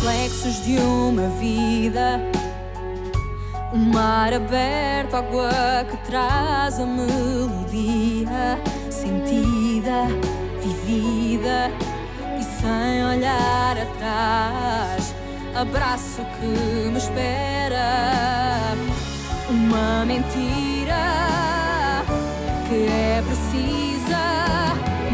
reflexos de uma vida. O mar aberto, água que traz a melodia sentida, vivida e sem olhar atrás. Abraço que me espera. Uma mentira que é precisa.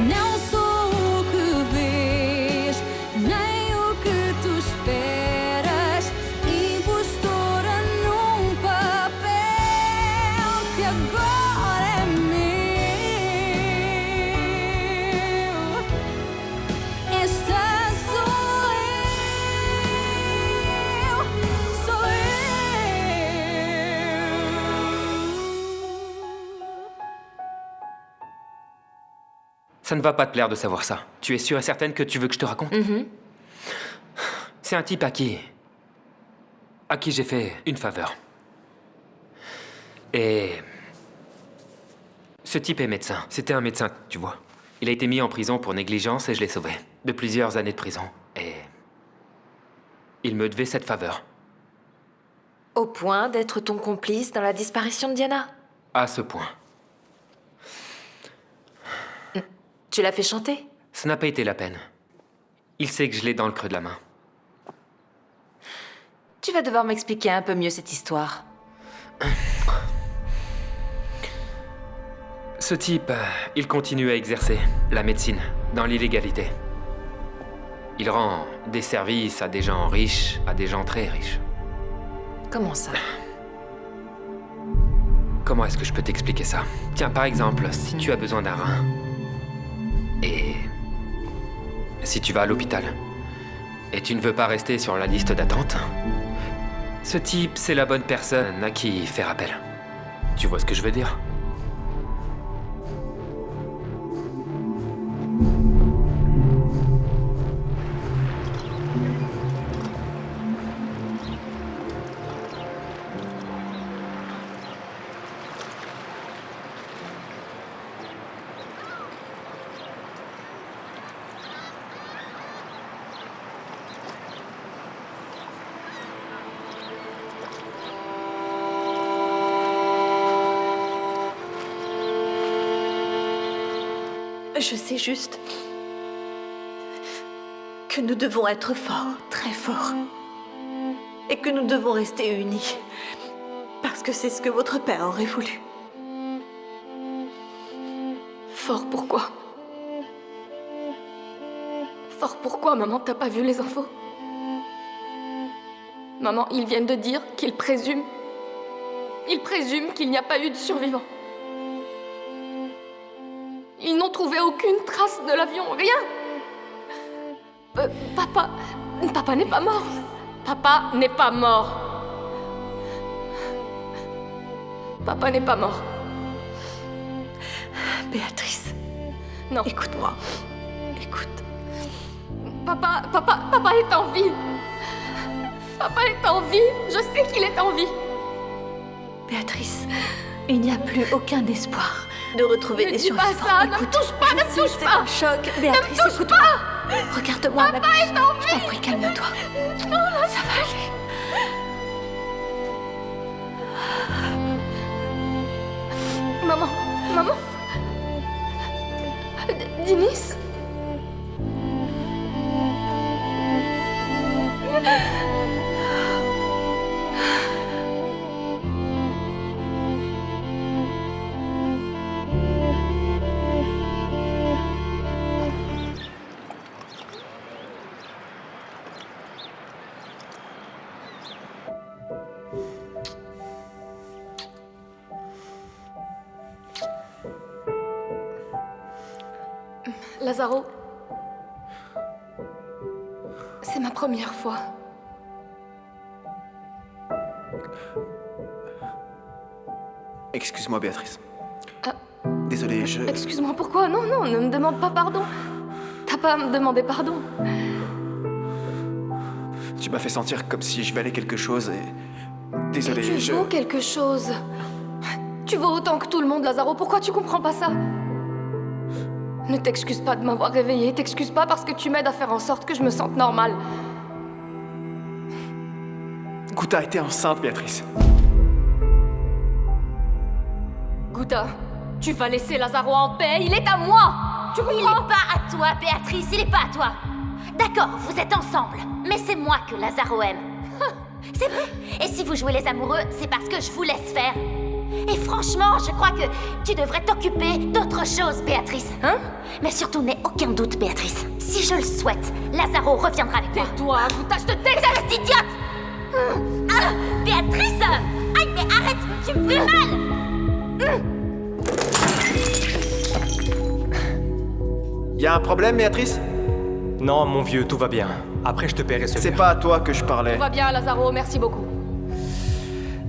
Não sou o que vês, nem o que tu esperas. Impostora num papel que agora é meu. Esta sou eu, sou eu. Ça ne va pas te plaire de savoir ça. Tu es sûre et certaine que tu veux que je te raconte? C'est un type à qui j'ai fait une faveur. Et ce type est médecin. C'était un médecin, tu vois. Il a été mis en prison pour négligence et je l'ai sauvé. De plusieurs années de prison. Et il me devait cette faveur. Au point d'être ton complice dans la disparition de Diana? À ce point. Tu l'as fait chanter? Ça n'a pas été la peine. Il sait que je l'ai dans le creux de la main. Tu vas devoir m'expliquer un peu mieux cette histoire. Ce type, il continue à exercer la médecine dans l'illégalité. Il rend des services à des gens riches, à des gens très riches. Comment ça? Comment est-ce que je peux t'expliquer ça? Tiens, par exemple, si tu as besoin d'un rein, et si tu vas à l'hôpital, et tu ne veux pas rester sur la liste d'attente, ce type, c'est la bonne personne à qui faire appel. Tu vois ce que je veux dire? Je sais juste que nous devons être forts, très forts. Et que nous devons rester unis. Parce que c'est ce que votre père aurait voulu. Fort pourquoi? Fort pourquoi, maman, t'as pas vu les infos? Maman, ils viennent de dire qu'ils présument... Ils présument qu'il n'y a pas eu de survivants. Ils n'ont trouvé aucune trace de l'avion, rien. Papa n'est pas mort. Papa n'est pas mort. Papa n'est pas mort. Béatrice, Non. écoute-moi. Écoute. Papa est en vie. Papa est en vie. Je sais qu'il est en vie. Béatrice, il n'y a plus aucun espoir de retrouver Ne des dis pas survivants. ça, ne me Écoute, touche pas, ne me je sais, touche c'est pas. un choc. Béatrice, écoute-moi. Regarde-moi, ma Papa est en Je t'en prie, calme-toi. Ça va aller. Maman. Dinis? Lazaro, c'est ma première fois. Excuse-moi, Béatrice. Désolé, Excuse-moi, pourquoi? Non, ne me demande pas pardon. T'as pas à me demander pardon. Tu m'as fait sentir comme si je valais quelque chose et... Désolé, Tu vaux quelque chose. Tu vaux autant que tout le monde, Lazaro. Pourquoi tu comprends pas ça? Ne t'excuse pas de m'avoir réveillée. T'excuse pas parce que tu m'aides à faire en sorte que je me sente normale. Gouta était enceinte, Béatrice. Gouta, tu vas laisser Lazaro en paix, il est à moi. Tu comprends? Il est pas à toi, Béatrice, il est pas à toi. D'accord, vous êtes ensemble, mais c'est moi que Lazaro aime. C'est vrai. Et si vous jouez les amoureux, c'est parce que je vous laisse faire. Et franchement, je crois que tu devrais t'occuper d'autre chose, Béatrice. Hein? Mais surtout, n'aie aucun doute, Béatrice. Si je le souhaite, Lazaro reviendra avec moi. Tais-toi, Gouta, je te déteste. Cette idiote! Béatrice! Aïe, mais arrête, tu me fais mal! Y a un problème, Béatrice? Non, mon vieux, tout va bien. Après, je te paierai ce C'est verre. pas à toi que je parlais. Tout va bien, Lazaro, merci beaucoup.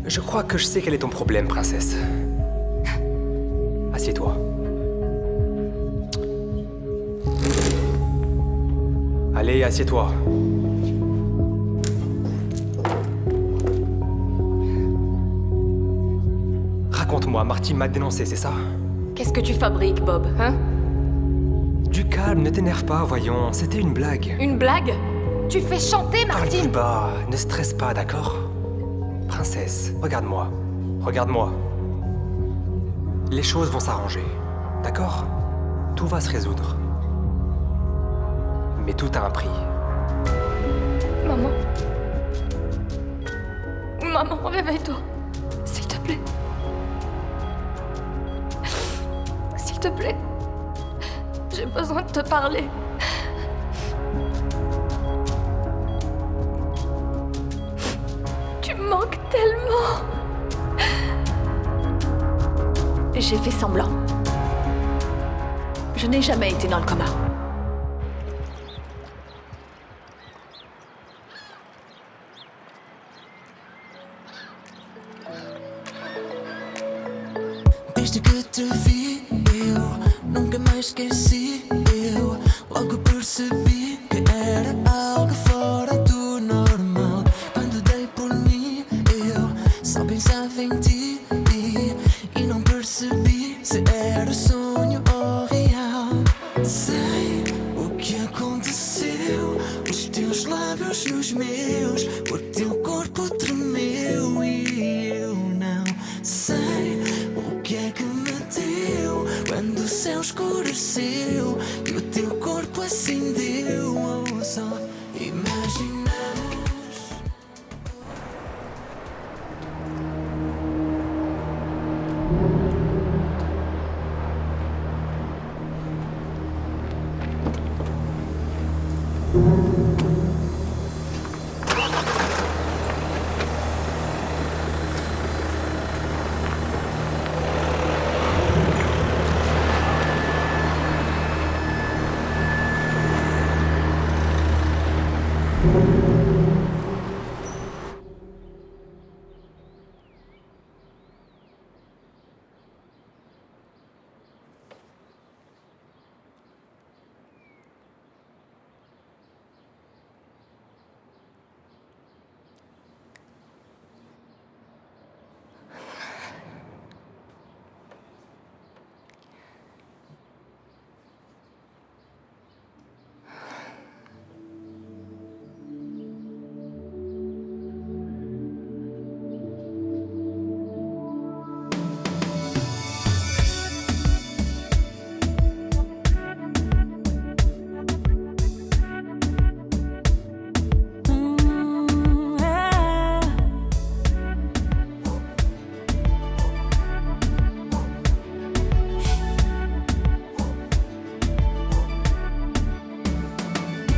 Je crois que je sais quel est ton problème, princesse. Assieds-toi. Allez, assieds-toi. Raconte-moi, Marty m'a dénoncé, c'est ça? Qu'est-ce que tu fabriques, Bob, hein? Du calme, ne t'énerve pas, voyons, c'était une blague. Une blague? Tu fais chanter Parle Martine? plus bas, ne stresse pas, d'accord? Princesse, regarde-moi. Regarde-moi. Les choses vont s'arranger, d'accord? Tout va se résoudre. Mais tout a un prix. Maman. Maman, réveille-toi. S'il te plaît. S'il te plaît. J'ai besoin de te parler. Tu me manques tellement. J'ai fait semblant. Je n'ai jamais été dans le coma. Desde que te vi, eu nunca mais esqueci. Eu logo percebi que era algo fora do normal. Quando dei por mim, eu só pensava em ti e não percebi se era sonho ou real. Sei o que aconteceu, os teus lábios nos meus, o teu corpo tremeu e eu não sei o que é que me deu quando o céu escureceu e o teu corpo acendeu. Oh, só imaginamos.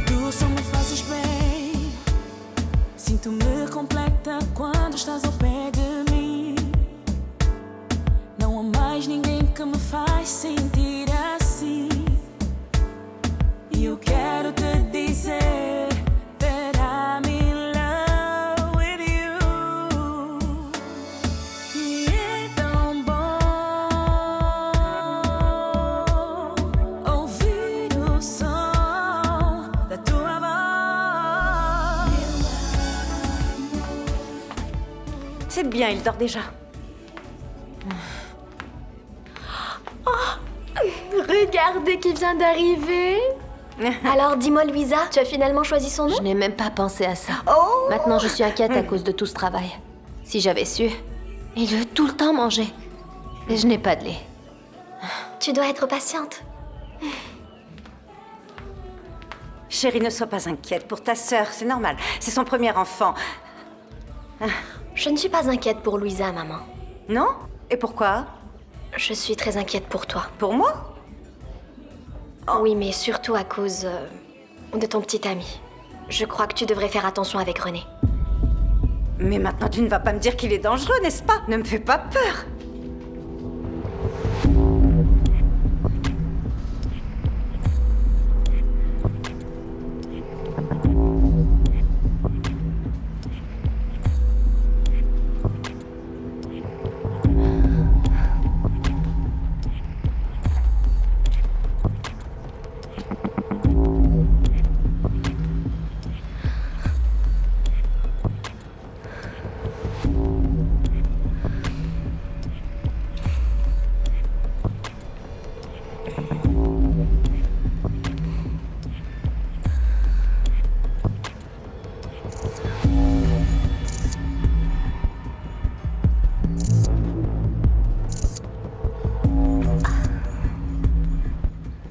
Tu só me fazes bem. Sinto-me completa quando estás ao pé de mim. Não há mais ninguém que me faz sentir assim. E eu quero te dizer that I'm in love with you. E é tão bom ouvir o som da tua voz. C'est bien, il dort déjà. Regardez qui vient d'arriver. Alors dis-moi Louisa, tu as finalement choisi son nom? Je n'ai même pas pensé à ça. Oh! Maintenant, je suis inquiète à cause de tout ce travail. Si j'avais su, il veut tout le temps manger. Et je n'ai pas de lait. Tu dois être patiente. Chérie, ne sois pas inquiète pour ta sœur, c'est normal. C'est son premier enfant. Je ne suis pas inquiète pour Louisa, maman. Non? Et pourquoi? Je suis très inquiète pour toi. Pour moi? Oui, mais surtout à cause de ton petit ami. Je crois que tu devrais faire attention avec René. Mais maintenant, tu ne vas pas me dire qu'il est dangereux, n'est-ce pas? Ne me fais pas peur.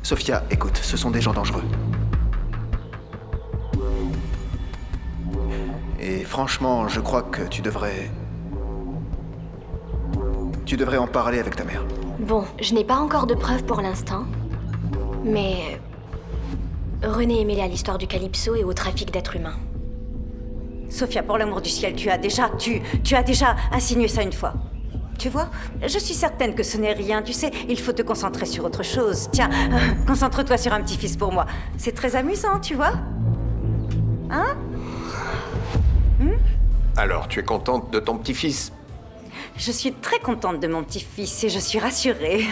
Sophia, écoute, ce sont des gens dangereux. Et franchement, je crois que tu devrais en parler avec ta mère. Bon, je n'ai pas encore de preuves pour l'instant. Mais René est mêlé à l'histoire du Calypso et au trafic d'êtres humains. Sophia, pour l'amour du ciel, tu as déjà insinué ça une fois. Tu vois, je suis certaine que ce n'est rien, tu sais, il faut te concentrer sur autre chose. Tiens, concentre-toi sur un petit-fils pour moi. C'est très amusant, tu vois? Hein? Alors, tu es contente de ton petit-fils? Je suis très contente de mon petit-fils et je suis rassurée.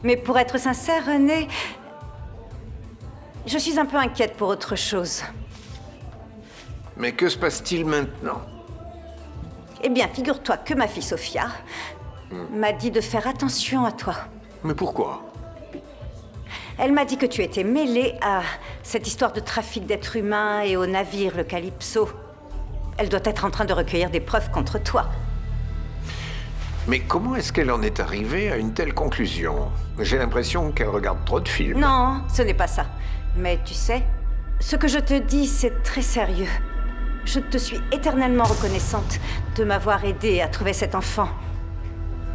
Mais pour être sincère, René, je suis un peu inquiète pour autre chose. Mais que se passe-t-il maintenant? Eh bien, figure-toi que ma fille Sophia m'a dit de faire attention à toi. Mais pourquoi? Elle m'a dit que tu étais mêlé à cette histoire de trafic d'êtres humains et au navire, le Calypso. Elle doit être en train de recueillir des preuves contre toi. Mais comment est-ce qu'elle en est arrivée à une telle conclusion? J'ai l'impression qu'elle regarde trop de films. Non, ce n'est pas ça. Mais tu sais, ce que je te dis, c'est très sérieux. Je te suis éternellement reconnaissante de m'avoir aidée à trouver cet enfant.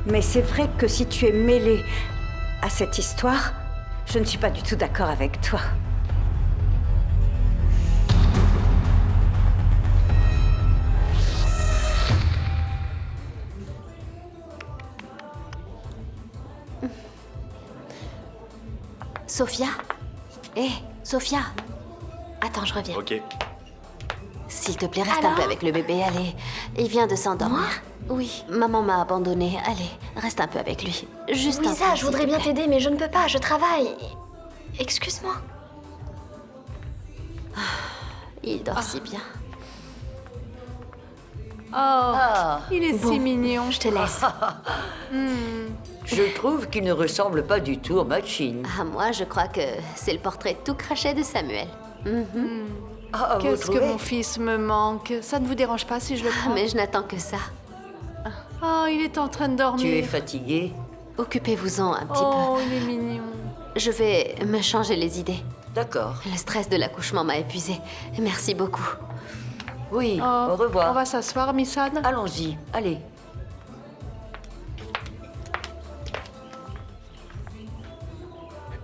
Mais c'est vrai que si tu es mêlée à cette histoire, je ne suis pas du tout d'accord avec toi. Sophia? Hé, Sophia! Attends, je reviens. Ok. S'il te plaît, reste Alors un peu avec le bébé, allez. Il vient de s'endormir. Oui, maman m'a abandonnée. Allez, reste un peu avec lui. Juste un Louisa, peu, je voudrais bien t'aider, mais je ne peux pas, je travaille. Excuse-moi. Il dort si bien. Il est si mignon. Je te laisse. Je trouve qu'il ne ressemble pas du tout au Machine. Ah, moi, je crois que c'est le portrait tout craché de Samuel. Qu'est-ce que mon fils me manque. Ça ne vous dérange pas si je le prends? Mais je n'attends que ça. Oh, il est en train de dormir. Tu es fatiguée? Occupez-vous-en un petit Oh, il est mignon. peu. Je vais me changer les idées. D'accord. Le stress de l'accouchement m'a épuisée. Merci beaucoup. Oui, Oh, au revoir. On va s'asseoir, Miss Anne? Allons-y, allez.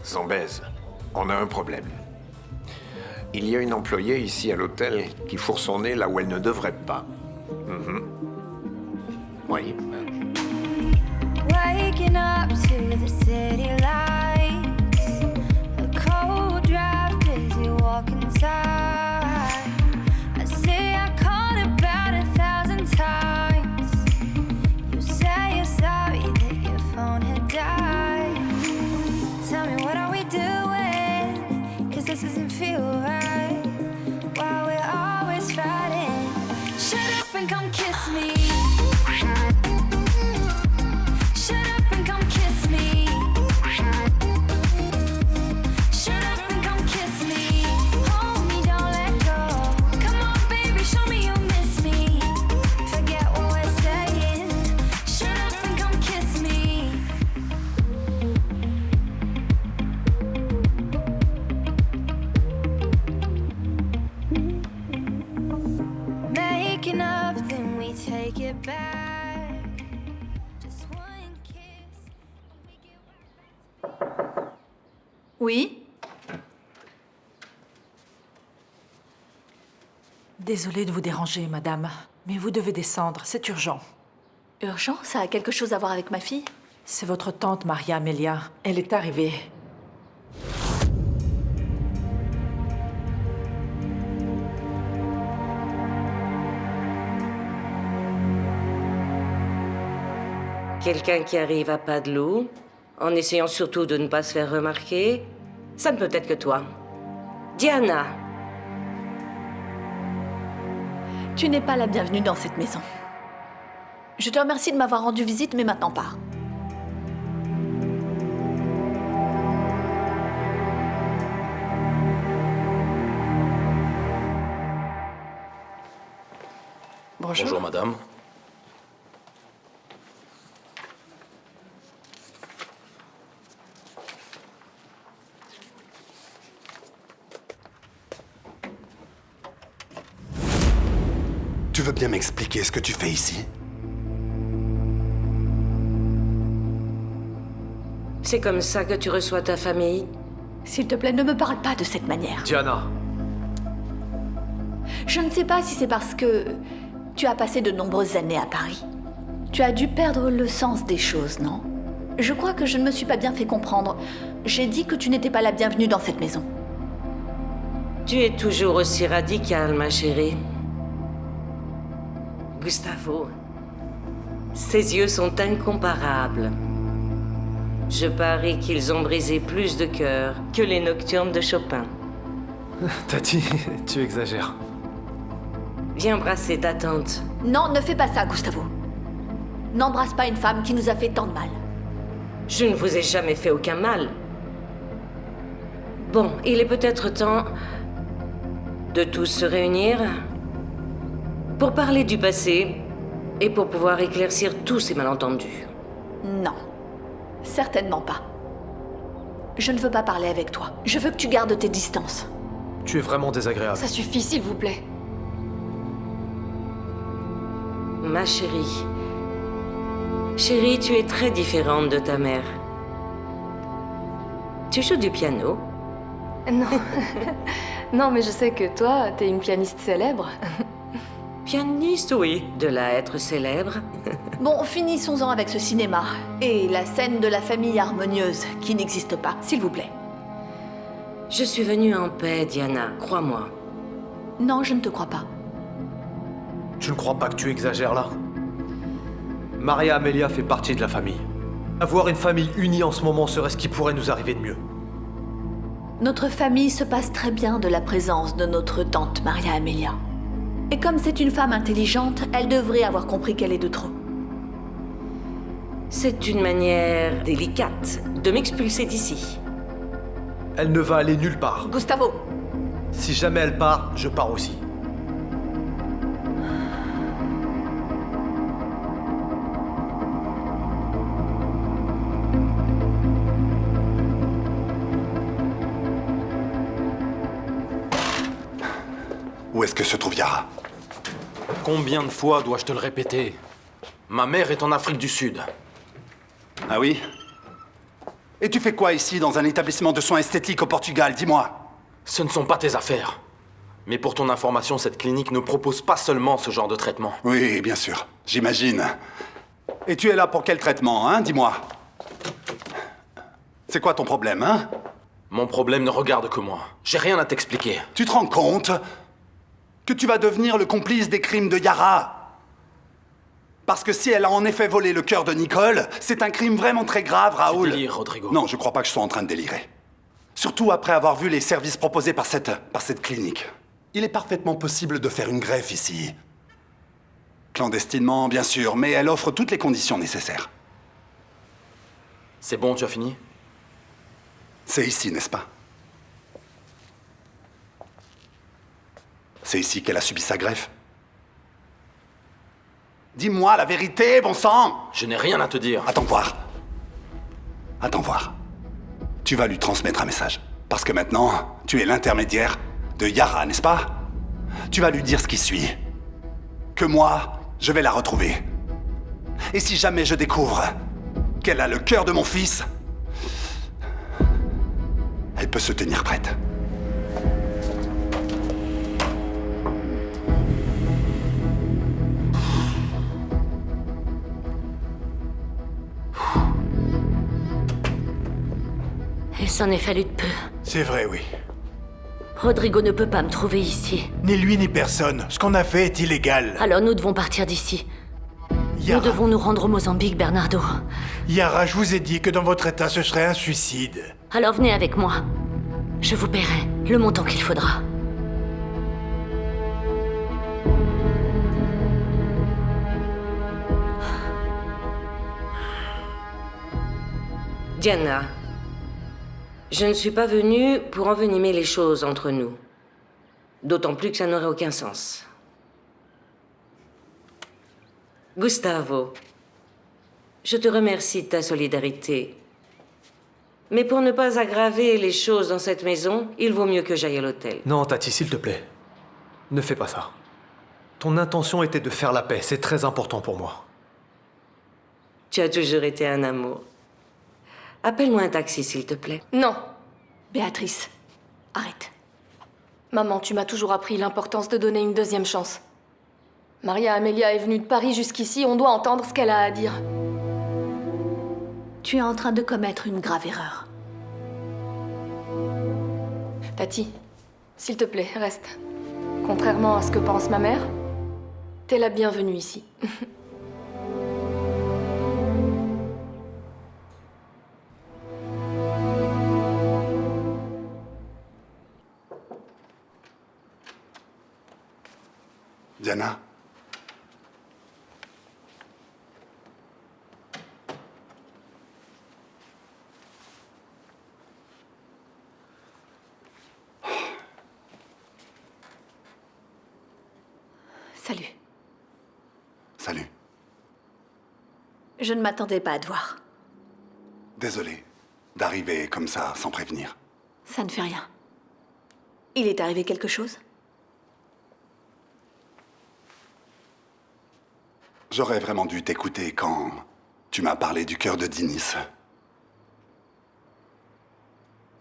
Zambèze, on a un problème. Il y a une employée ici à l'hôtel qui fourre son nez là où elle ne devrait pas. Oui. Waking up to the city lights, a cold draft as you walk inside. I say I called about 1,000 times. You say you're sorry that your phone had died. Tell me, what are we doing? 'Cause this doesn't feel right. While we're always fighting. Shut up and come kiss me. Shut up and come kiss Oui? Désolée de vous déranger, madame, mais vous devez descendre, c'est urgent. Urgent? Ça a quelque chose à voir avec ma fille? C'est votre tante Maria Amelia. Elle est arrivée. Quelqu'un qui arrive à pas de loup, en essayant surtout de ne pas se faire remarquer, ça ne peut être que toi. Diana. Tu n'es pas la bienvenue dans cette maison. Je te remercie de m'avoir rendu visite, mais maintenant pars. Bonjour, madame. Tu veux bien m'expliquer ce que tu fais ici? C'est comme ça que tu reçois ta famille? S'il te plaît, ne me parle pas de cette manière. Diana. Je ne sais pas si c'est parce que tu as passé de nombreuses années à Paris. Tu as dû perdre le sens des choses, non? Je crois que je ne me suis pas bien fait comprendre. J'ai dit que tu n'étais pas la bienvenue dans cette maison. Tu es toujours aussi radicale, ma chérie. Gustavo, ses yeux sont incomparables. Je parie qu'ils ont brisé plus de cœurs que les nocturnes de Chopin. Tati, tu exagères. Viens brasser ta tante. Non, ne fais pas ça, Gustavo. N'embrasse pas une femme qui nous a fait tant de mal. Je ne vous ai jamais fait aucun mal. Bon, il est peut-être temps de tous se réunir pour parler du passé et pour pouvoir éclaircir tous ces malentendus. Non, certainement pas. Je ne veux pas parler avec toi. Je veux que tu gardes tes distances. Tu es vraiment désagréable. Ça suffit, s'il vous plaît. Ma chérie. Chérie, tu es très différente de ta mère. Tu joues du piano? Non. Non, mais je sais que toi, t'es une pianiste célèbre. Pianiste, oui. De là à être célèbre. Bon, finissons-en avec ce cinéma. Et la scène de la famille harmonieuse, qui n'existe pas, s'il vous plaît. Je suis venue en paix, Diana, crois-moi. Non, je ne te crois pas. Je ne crois pas que tu exagères là. Maria Amelia fait partie de la famille. Avoir une famille unie en ce moment serait ce qui pourrait nous arriver de mieux. Notre famille se passe très bien de la présence de notre tante Maria Amelia. Et comme c'est une femme intelligente, elle devrait avoir compris qu'elle est de trop. C'est une manière délicate de m'expulser d'ici. Elle ne va aller nulle part. Gustavo! Si jamais elle part, je pars aussi. Où est-ce que se trouve Yara? Combien de fois dois-je te le répéter? Ma mère est en Afrique du Sud. Ah oui? Et tu fais quoi ici, dans un établissement de soins esthétiques au Portugal? Dis-moi. Ce ne sont pas tes affaires. Mais pour ton information, cette clinique ne propose pas seulement ce genre de traitement. Oui, bien sûr. J'imagine. Et tu es là pour quel traitement, hein? Dis-moi. C'est quoi ton problème, hein? Mon problème ne regarde que moi. J'ai rien à t'expliquer. Tu te rends compte que tu vas devenir le complice des crimes de Yara? Parce que si elle a en effet volé le cœur de Nicole, c'est un crime vraiment très grave, Raoul. Tu délires, Rodrigo. Non, je crois pas que je sois en train de délirer. Surtout après avoir vu les services proposés par cette clinique. Il est parfaitement possible de faire une greffe ici. Clandestinement, bien sûr, mais elle offre toutes les conditions nécessaires. C'est bon, tu as fini? C'est ici, n'est-ce pas? C'est ici qu'elle a subi sa greffe? Dis-moi la vérité, bon sang! Je n'ai rien à te dire. Attends voir. Attends voir. Tu vas lui transmettre un message. Parce que maintenant, tu es l'intermédiaire de Yara, n'est-ce pas? Tu vas lui dire ce qui suit. Que moi, je vais la retrouver. Et si jamais je découvre qu'elle a le cœur de mon fils, Elle peut se tenir prête. Il s'en est fallu de peu. C'est vrai, oui. Rodrigo ne peut pas me trouver ici. Ni lui ni personne. Ce qu'on a fait est illégal. Alors nous devons partir d'ici. Yara. Nous devons nous rendre au Mozambique, Bernardo. Yara, je vous ai dit que dans votre état, ce serait un suicide. Alors venez avec moi. Je vous paierai le montant qu'il faudra. Diana, je ne suis pas venue pour envenimer les choses entre nous. D'autant plus que ça n'aurait aucun sens. Gustavo, je te remercie de ta solidarité. Mais pour ne pas aggraver les choses dans cette maison, il vaut mieux que j'aille à l'hôtel. Non, Tati, s'il te plaît. Ne fais pas ça. Ton intention était de faire la paix, c'est très important pour moi. Tu as toujours été un amour. Appelle-moi un taxi, s'il te plaît. Non. Béatrice, arrête. Maman, tu m'as toujours appris l'importance de donner une deuxième chance. Maria Amelia est venue de Paris jusqu'ici, on doit entendre ce qu'elle a à dire. Tu es en train de commettre une grave erreur. Tati, s'il te plaît, reste. Contrairement à ce que pense ma mère, t'es la bienvenue ici. Diana? Salut. Salut. Je ne m'attendais pas à te voir. Désolé d'arriver comme ça, sans prévenir. Ça ne fait rien. Il est arrivé quelque chose? J'aurais vraiment dû t'écouter quand tu m'as parlé du cœur de Dinis.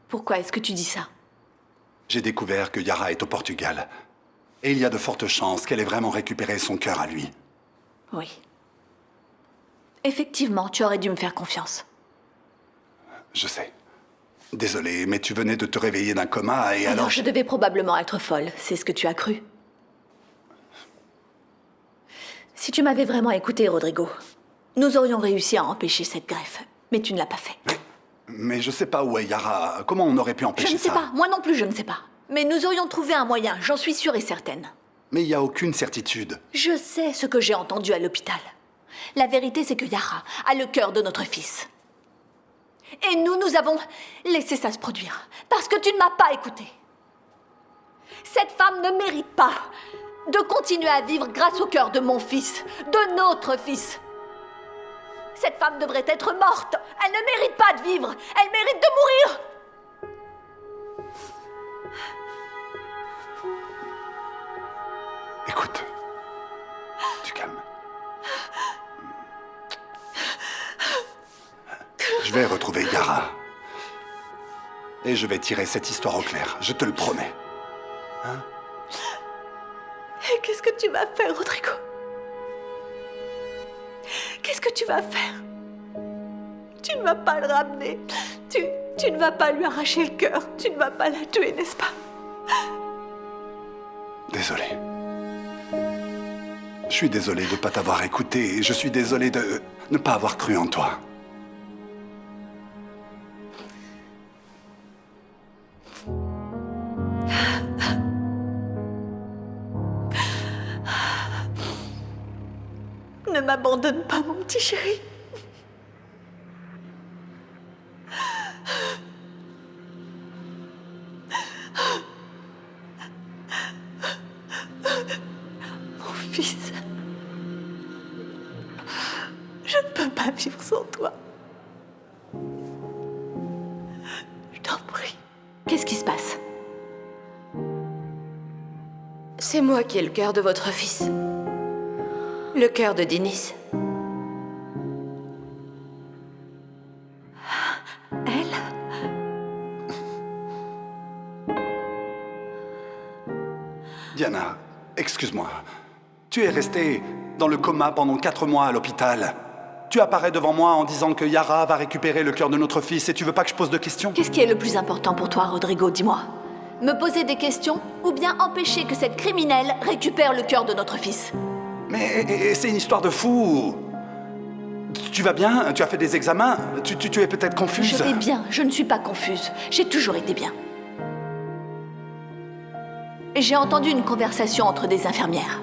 Pourquoi est-ce que tu dis ça? J'ai découvert que Yara est au Portugal. Et il y a de fortes chances qu'elle ait vraiment récupéré son cœur à lui. Oui. Effectivement, tu aurais dû me faire confiance. Je sais. Désolé, mais tu venais de te réveiller d'un coma et alors... Je devais probablement être folle, c'est ce que tu as cru. Si tu m'avais vraiment écouté, Rodrigo, nous aurions réussi à empêcher cette greffe. Mais tu ne l'as pas fait. Mais je sais pas où est Yara. Comment on aurait pu empêcher ça? Je ne sais pas. Moi non plus, je ne sais pas. Mais nous aurions trouvé un moyen, j'en suis sûre et certaine. Mais il n'y a aucune certitude. Je sais ce que j'ai entendu à l'hôpital. La vérité, c'est que Yara a le cœur de notre fils. Et nous avons laissé ça se produire. Parce que tu ne m'as pas écouté. Cette femme ne mérite pas de continuer à vivre grâce au cœur de mon fils, de notre fils. Cette femme devrait être morte. Elle ne mérite pas de vivre. Elle mérite de mourir. Écoute, tu calmes. Je vais retrouver Yara. Et je vais tirer cette histoire au clair, je te le promets. Hein? Et qu'est-ce que tu vas faire, Rodrigo? Qu'est-ce que tu vas faire? Tu ne vas pas le ramener. Tu ne vas pas lui arracher le cœur. Tu ne vas pas la tuer, n'est-ce pas? Désolé. Je suis désolé de ne pas t'avoir écouté et je suis désolé de ne pas avoir cru en toi. Ne m'abandonne pas, mon petit chéri. Mon fils. Je ne peux pas vivre sans toi. Je t'en prie. Qu'est-ce qui se passe? C'est moi qui ai le cœur de votre fils. Le cœur de Dinis. Elle? Diana, excuse-moi. Tu es restée dans le coma pendant 4 mois à l'hôpital. Tu apparais devant moi en disant que Yara va récupérer le cœur de notre fils et tu veux pas que je pose de questions? Qu'est-ce qui est le plus important pour toi, Rodrigo, dis-moi? Me poser des questions ou bien empêcher que cette criminelle récupère le cœur de notre fils? Mais c'est une histoire de fou. Tu vas bien? Tu as fait des examens? Tu es peut-être confuse? Je vais bien, je ne suis pas confuse. J'ai toujours été bien. J'ai entendu une conversation entre des infirmières.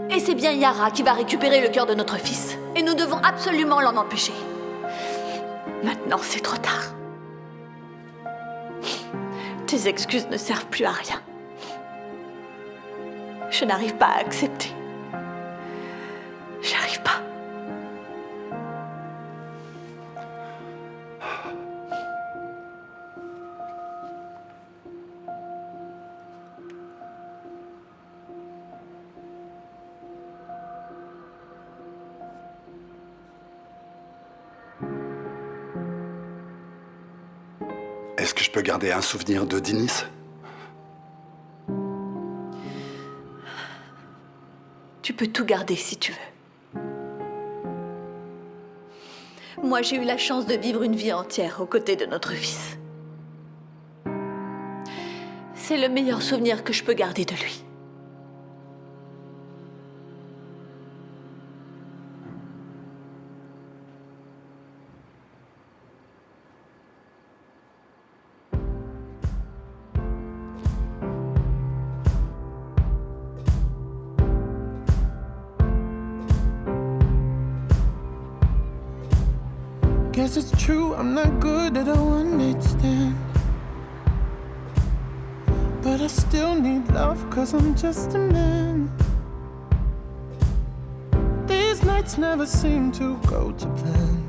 Et c'est bien Yara qui va récupérer le cœur de notre fils. Et nous devons absolument l'en empêcher. Maintenant, c'est trop tard. Tes excuses ne servent plus à rien. Je n'arrive pas à accepter. J'arrive pas. Est-ce que je peux garder un souvenir de Dinis? Tu peux tout garder si tu veux. Moi, j'ai eu la chance de vivre une vie entière aux côtés de notre fils. C'est le meilleur souvenir que je peux garder de lui. Guess it's true, I'm not good at a one-night stand. But I still need love, cause I'm just a man. These nights never seem to go to plan.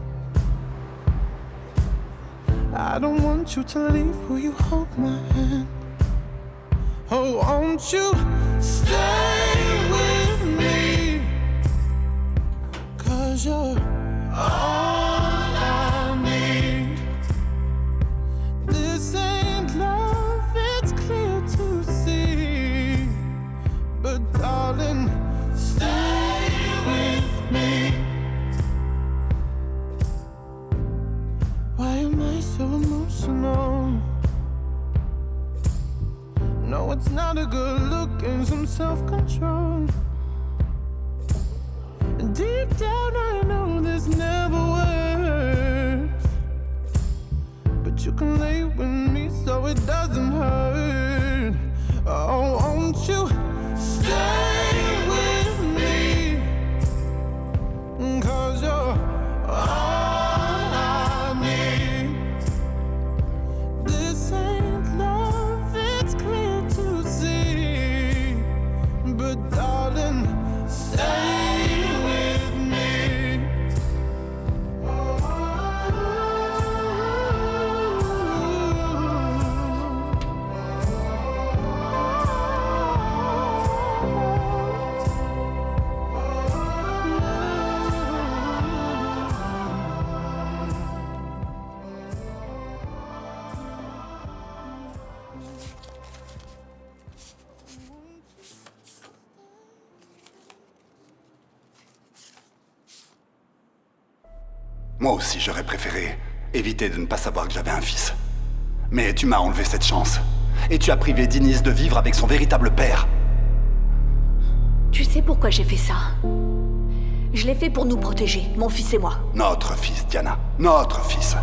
I don't want you to leave, will you hold my hand? Oh, won't you stay with me? Cause you're all darling, stay with me. Why am I so emotional? No, it's not a good look and some self-control. Deep down I know this never works, but you can lay with me so it doesn't hurt. Oh, won't you stay with me? 'Cause you're all I need. This ain't love, it's clear to see. But darling, stay with me. Moi aussi, j'aurais préféré éviter de ne pas savoir que j'avais un fils. Mais tu m'as enlevé cette chance. Et tu as privé Dinis de vivre avec son véritable père. Tu sais pourquoi j'ai fait ça? Je l'ai fait pour nous protéger, mon fils et moi. Notre fils, Diana. Notre fils.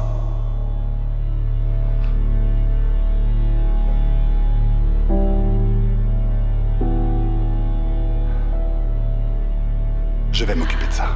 Je vais m'occuper de ça.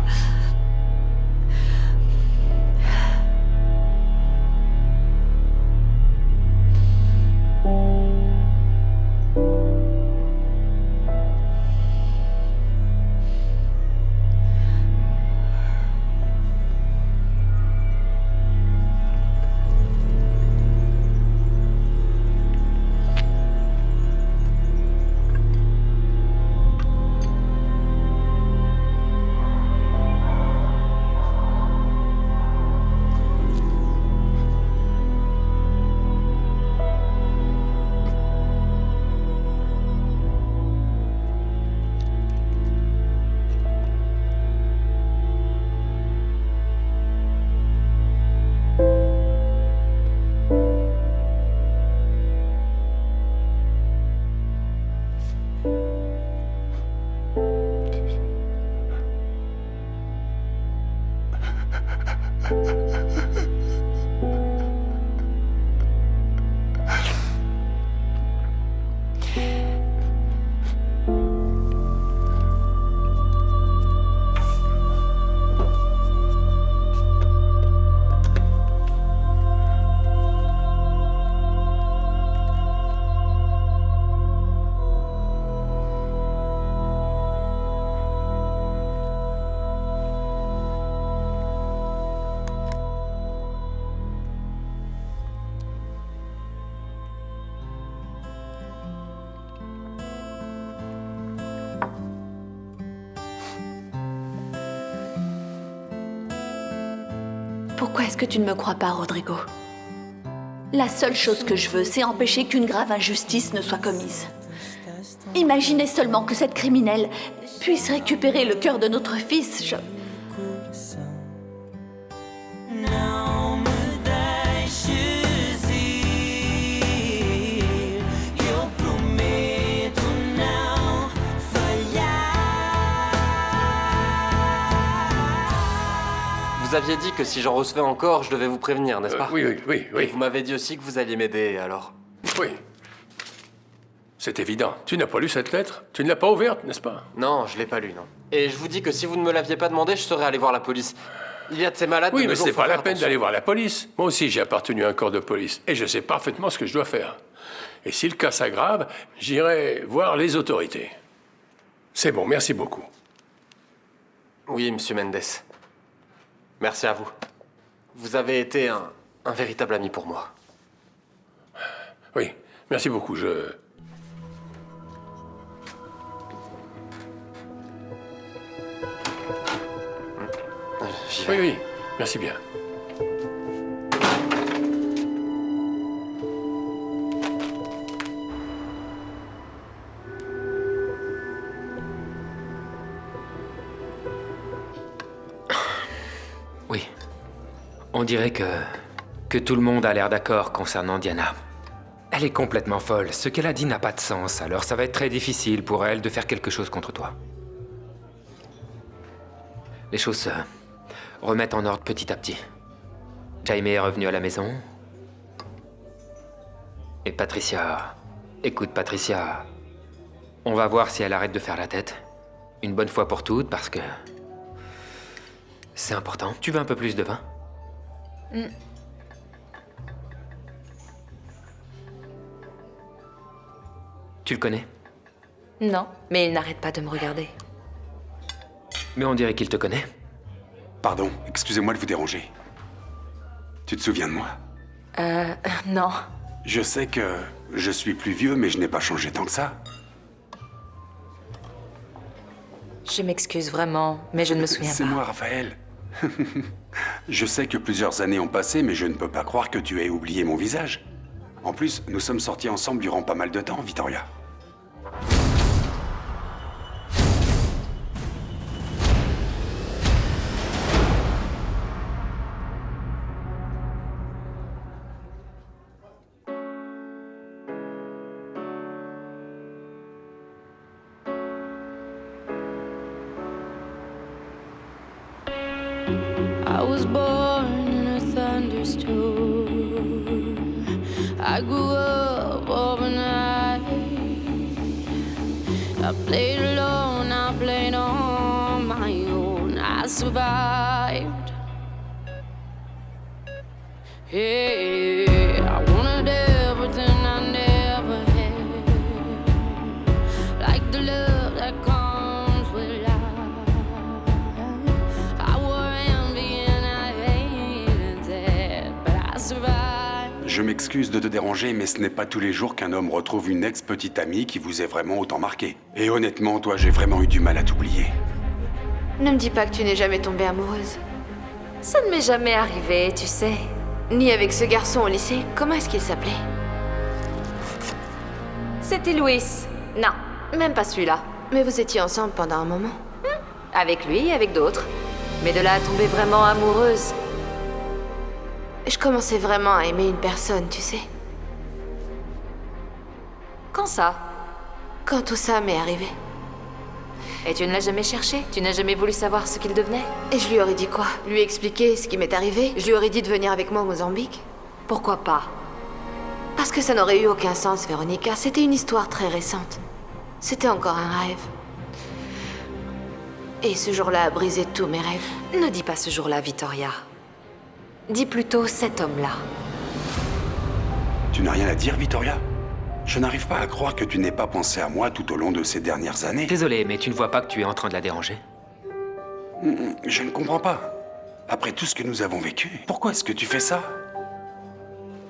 Pourquoi est-ce que tu ne me crois pas, Rodrigo? La seule chose que je veux, c'est empêcher qu'une grave injustice ne soit commise. Imaginez seulement que cette criminelle puisse récupérer le cœur de notre fils. Vous aviez dit que si j'en recevais encore, je devais vous prévenir, n'est-ce pas? Oui. Et vous m'avez dit aussi que vous alliez m'aider, alors... Oui. C'est évident. Tu n'as pas lu cette lettre? Tu ne l'as pas ouverte, n'est-ce pas? Non, je l'ai pas lu, non. Et je vous dis que si vous ne me l'aviez pas demandé, je serais allé voir la police. Il y a de ces malades... Oui, mais c'est pas la peine d'aller voir la police. Moi aussi, j'ai appartenu à un corps de police. Et je sais parfaitement ce que je dois faire. Et si le cas s'aggrave, j'irai voir les autorités. C'est bon, merci beaucoup. Oui, monsieur Mendes. Merci à vous. Vous avez été un véritable ami pour moi. Oui, merci beaucoup, J'y vais. Oui, merci bien. Oui. On dirait que tout le monde a l'air d'accord concernant Diana. Elle est complètement folle. Ce qu'elle a dit n'a pas de sens, alors ça va être très difficile pour elle de faire quelque chose contre toi. Les choses se remettent en ordre petit à petit. Jaime est revenu à la maison. Et Patricia... Écoute, Patricia... On va voir si elle arrête de faire la tête. Une bonne fois pour toutes, parce que... C'est important. Tu veux un peu plus de vin? Tu le connais? Non, mais il n'arrête pas de me regarder. Mais on dirait qu'il te connaît. Pardon, excusez-moi de vous déranger. Tu te souviens de moi? Non. Je sais que je suis plus vieux, mais je n'ai pas changé tant que ça. Je m'excuse vraiment, mais je ne me souviens pas. C'est moi, Raphaël. Je sais que plusieurs années ont passé, mais je ne peux pas croire que tu aies oublié mon visage. En plus, nous sommes sortis ensemble durant pas mal de temps, Victoria. I was born in a thunderstorm. I grew up overnight. I played alone, I played on my own. I survived. Hey, I wanted everything I never had, like the love that comes with life. I wore envy and I hated that, but I survived. Je m'excuse de te déranger, mais ce n'est pas tous les jours qu'un homme retrouve une ex-petite amie qui vous ait vraiment autant marqué. Et honnêtement, toi, j'ai vraiment eu du mal à t'oublier. Ne me dis pas que tu n'es jamais tombée amoureuse. Ça ne m'est jamais arrivé, tu sais. Ni avec ce garçon au lycée. Comment est-ce qu'il s'appelait? C'était Louis. Non, même pas celui-là. Mais vous étiez ensemble pendant un moment. Avec lui et avec d'autres. Mais de là à tomber vraiment amoureuse... Je commençais vraiment à aimer une personne, tu sais. Quand ça? Quand tout ça m'est arrivé. Et tu ne l'as jamais cherché? Tu n'as jamais voulu savoir ce qu'il devenait? Et je lui aurais dit quoi? Lui expliquer ce qui m'est arrivé? Je lui aurais dit de venir avec moi au Mozambique? Pourquoi pas? Parce que ça n'aurait eu aucun sens, Véronica. C'était une histoire très récente. C'était encore un rêve. Et ce jour-là a brisé tous mes rêves. Ne dis pas ce jour-là, Victoria. Dis plutôt cet homme-là. Tu n'as rien à dire, Victoria? Je n'arrive pas à croire que tu n'aies pas pensé à moi tout au long de ces dernières années. Désolé, mais tu ne vois pas que tu es en train de la déranger? Je ne comprends pas. Après tout ce que nous avons vécu, pourquoi est-ce que tu fais ça?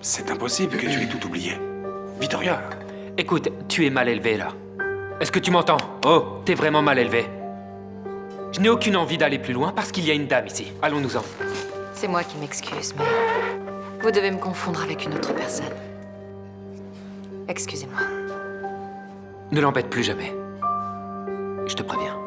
C'est impossible que tu aies tout oublié. Victoria. Écoute, tu es mal élevé, là. Est-ce que tu m'entends? Oh, t'es vraiment mal élevé. Je n'ai aucune envie d'aller plus loin parce qu'il y a une dame ici. Allons-nous-en. C'est moi qui m'excuse, mais vous devez me confondre avec une autre personne. Excusez-moi. Ne l'embête plus jamais. Je te préviens.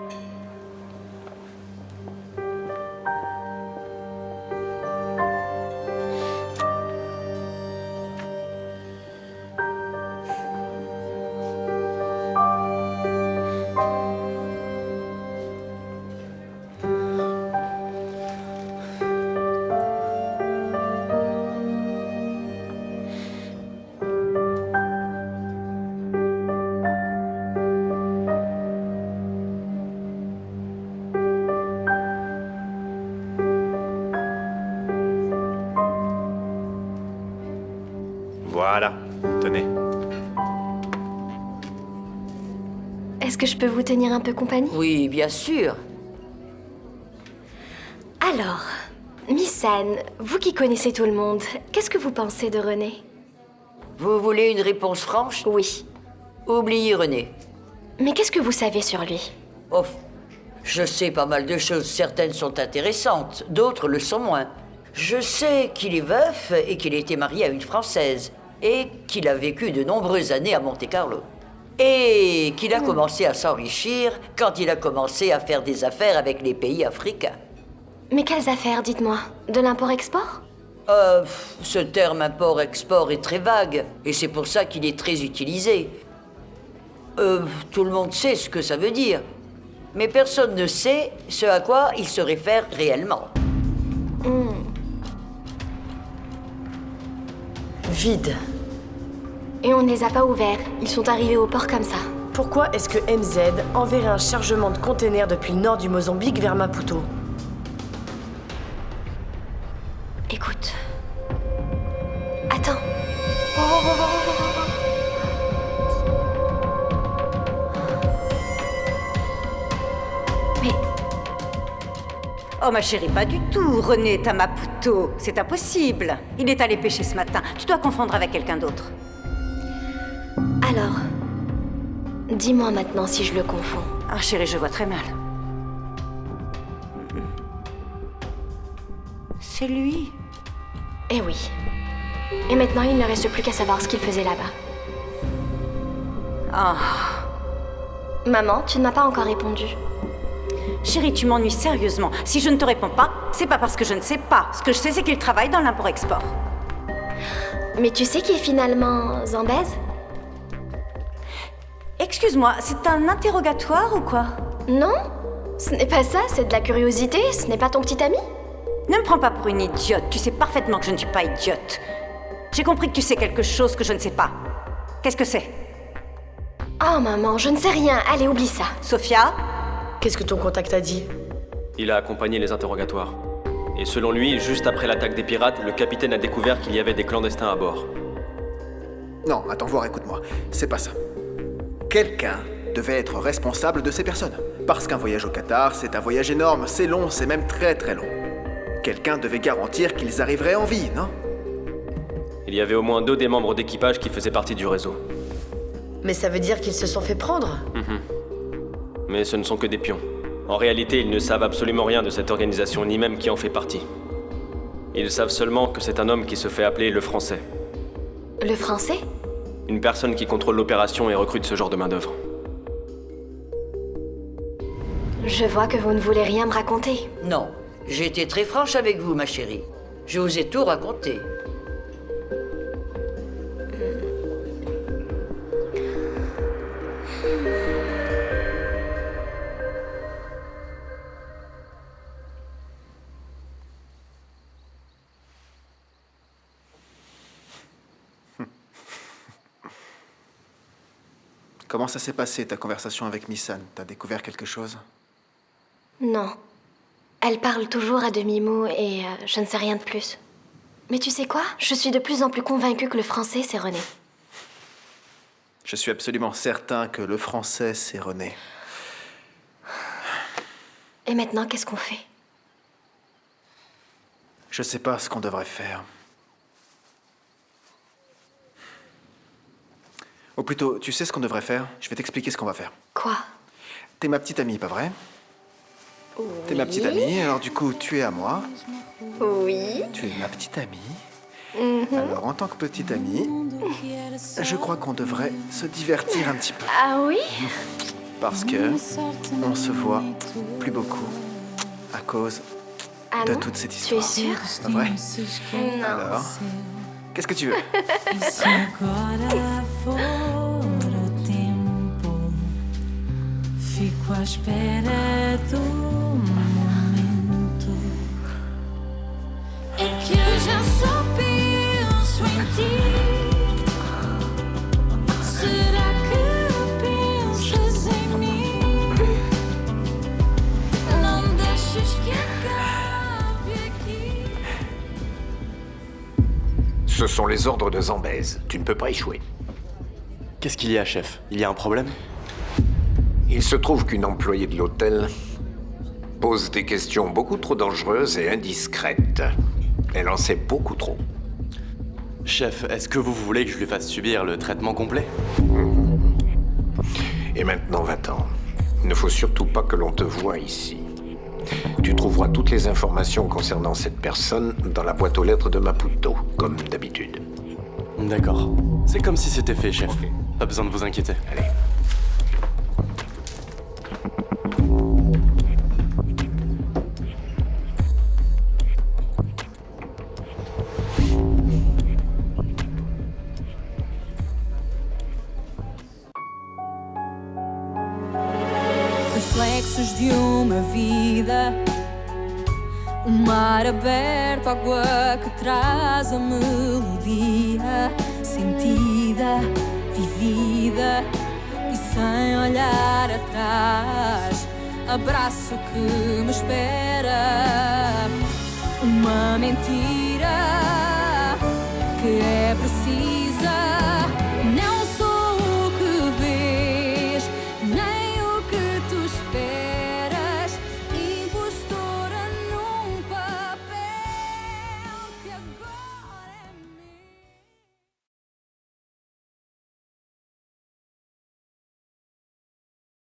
Voilà, tenez. Est-ce que je peux vous tenir un peu compagnie? Oui, bien sûr. Alors, Miss Anne, vous qui connaissez tout le monde, qu'est-ce que vous pensez de René? Vous voulez une réponse franche? Oui. Oubliez René. Mais qu'est-ce que vous savez sur lui? Oh, je sais pas mal de choses. Certaines sont intéressantes, d'autres le sont moins. Je sais qu'il est veuf et qu'il a été marié à une Française. Et qu'il a vécu de nombreuses années à Monte-Carlo. Et qu'il a commencé à s'enrichir quand il a commencé à faire des affaires avec les pays africains. Mais quelles affaires, dites-moi? De l'import-export? Ce terme import-export est très vague, et c'est pour ça qu'il est très utilisé. Tout le monde sait ce que ça veut dire, mais personne ne sait ce à quoi il se réfère réellement. Vide. Et on ne les a pas ouverts. Ils sont arrivés au port comme ça. Pourquoi est-ce que MZ enverrait un chargement de containers depuis le nord du Mozambique vers Maputo? Écoute. Attends. Oh. Mais... Oh ma chérie, pas du tout. René est à Maputo. C'est impossible. Il est allé pêcher ce matin. Tu dois confondre avec quelqu'un d'autre. Alors, dis-moi maintenant si je le confonds. Ah chérie, je vois très mal. C'est lui. Eh oui. Et maintenant, il ne reste plus qu'à savoir ce qu'il faisait là-bas. Ah. Maman, tu ne m'as pas encore répondu. Chérie, tu m'ennuies sérieusement. Si je ne te réponds pas, c'est pas parce que je ne sais pas. Ce que je sais, c'est qu'il travaille dans l'import-export. Mais tu sais qui est finalement Zambèze? Excuse-moi, c'est un interrogatoire ou quoi? Non, ce n'est pas ça, c'est de la curiosité. Ce n'est pas ton petit ami? Ne me prends pas pour une idiote. Tu sais parfaitement que je ne suis pas idiote. J'ai compris que tu sais quelque chose que je ne sais pas. Qu'est-ce que c'est? Oh maman, je ne sais rien. Allez, oublie ça. Sophia? Qu'est-ce que ton contact a dit? Il a accompagné les interrogatoires. Et selon lui, juste après l'attaque des pirates, le capitaine a découvert qu'il y avait des clandestins à bord. Non, attends voir, écoute-moi. C'est pas ça. Quelqu'un devait être responsable de ces personnes. Parce qu'un voyage au Qatar, c'est un voyage énorme, c'est long, c'est même très très long. Quelqu'un devait garantir qu'ils arriveraient en vie, non? Il y avait au moins 2 des membres d'équipage qui faisaient partie du réseau. Mais ça veut dire qu'ils se sont fait prendre? Mais ce ne sont que des pions. En réalité, ils ne savent absolument rien de cette organisation, ni même qui en fait partie. Ils savent seulement que c'est un homme qui se fait appeler le Français. Le Français? Une personne qui contrôle l'opération et recrute ce genre de main-d'œuvre. Je vois que vous ne voulez rien me raconter. Non, j'ai été très franche avec vous, ma chérie. Je vous ai tout raconté. Comment ça s'est passé, ta conversation avec Miss Anne? T'as découvert quelque chose? Non. Elle parle toujours à demi-mot et je ne sais rien de plus. Mais tu sais quoi? Je suis de plus en plus convaincue que le Français, c'est René. Je suis absolument certain que le Français, c'est René. Et maintenant, qu'est-ce qu'on fait? Je sais pas ce qu'on devrait faire. Ou plutôt, tu sais ce qu'on devrait faire? Je vais t'expliquer ce qu'on va faire. Quoi? T'es ma petite amie, pas vrai? T'es ma petite amie, alors du coup, tu es à moi. Oui. Tu es ma petite amie. Alors, en tant que petite amie, je crois qu'on devrait se divertir un petit peu. Ah oui? Parce que on se voit plus beaucoup à cause de toute cette histoire. Tu es sûre? C'est pas vrai? Non. Alors, qu'est-ce que tu veux? Fico à espera do momento em que eu já só penso em ti. Será que pensas em mim? Não deixes que acabe aqui. Ce sont les ordres de Zambèze. Tu ne peux pas échouer. Qu'est-ce qu'il y a, chef? Il y a un problème? Il se trouve qu'une employée de l'hôtel pose des questions beaucoup trop dangereuses et indiscrètes. Elle en sait beaucoup trop. Chef, est-ce que vous voulez que je lui fasse subir le traitement complet? Et maintenant, va-t'en. Il ne faut surtout pas que l'on te voie ici. Tu trouveras toutes les informations concernant cette personne dans la boîte aux lettres de Maputo, comme d'habitude. D'accord. C'est comme si c'était fait, chef. Pas besoin de vous inquiéter. Allez. Reflexos de uma vida, mar aberto, água que traz a melodia, sentida, vivida e sem olhar atrás. Abraço que me espera, uma mentira que é precisa.